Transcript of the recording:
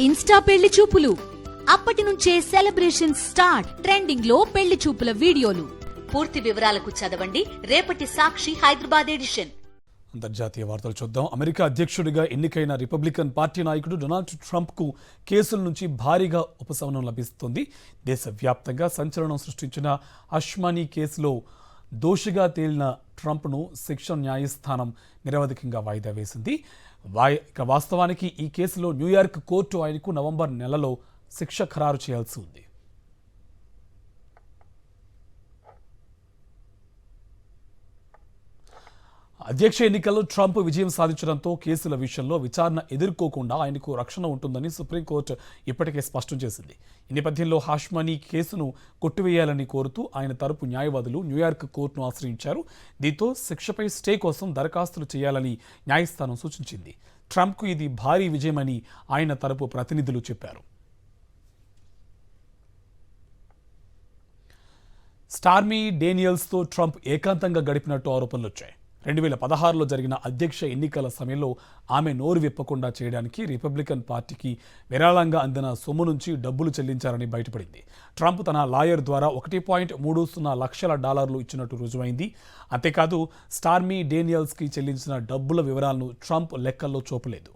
Insta పెళ్లి చూపులు అప్పటి నుంచే సెలబ్రేషన్ స్టార్ట్. ట్రెండింగ్ లో పెళ్లి చూపుల వీడియోలు. పూర్తి వివరాలకు చదవండి రేపటి సాక్షి హైదరాబాద్ ఎడిషన్. అంతర్జాతీయ వార్తలు చూద్దాం. అమెరికా అధ్యక్షుడిగా ఎన్నికైన రిపబ్లికన్ పార్టీ నాయకుడు డొనాల్డ్ ట్రంప్ కు కేసుల నుంచి భారీగా ఉపశమనం లభిస్తోంది. దేశవ్యాప్తంగా సంచలనం సృష్టించిన అష్మానీ కేసులో దోషిగా తేలిన ట్రంప్ను శిక్ష న్యాయస్థానం నిరవధికంగా వాయిదా వేసింది. వాస్తవానికి ఈ కేసులో న్యూయార్క్ కోర్టు ఆయనకు నవంబర్ నెలలో శిక్ష ఖరారు చేయాల్సి ఉంది. అధ్యక్ష ఎన్నికల్లో ట్రంప్ విజయం సాధించడంతో కేసుల విషయంలో విచారణ ఎదుర్కోకుండా ఆయనకు రక్షణ ఉంటుందని సుప్రీంకోర్టు ఇప్పటికే స్పష్టం చేసింది. ఈ నేపథ్యంలో హాష్మనీ కేసును కొట్టివేయాలని కోరుతూ ఆయన తరపు న్యాయవాదులు న్యూయార్క్ కోర్టును ఆశ్రయించారు. దీంతో శిక్షపై స్టే కోసం దరఖాస్తులు చేయాలని న్యాయస్థానం సూచించింది. ట్రంప్కు ఇది భారీ విజయమని ఆయన తరపు ప్రతినిధులు చెప్పారు. స్టార్మీ డేనియల్స్తో ట్రంప్ ఏకాంతంగా గడిపినట్టు ఆరోపణలు వచ్చాయి. 2016లో జరిగిన అధ్యక్ష ఎన్నికల సమయంలో ఆమె నోరు విప్పకుండా చేయడానికి రిపబ్లికన్ పార్టీకి విరాళంగా అందిన సొమ్ము నుంచి డబ్బులు చెల్లించారని బయటపడింది. ట్రంప్ తన లాయర్ ద్వారా $1.30 లక్షల ఇచ్చినట్టు రుజువైంది. అంతేకాదు స్టార్మీ డేనియల్స్కి చెల్లించిన డబ్బుల వివరాలను ట్రంప్ లెక్కల్లో చూపలేదు.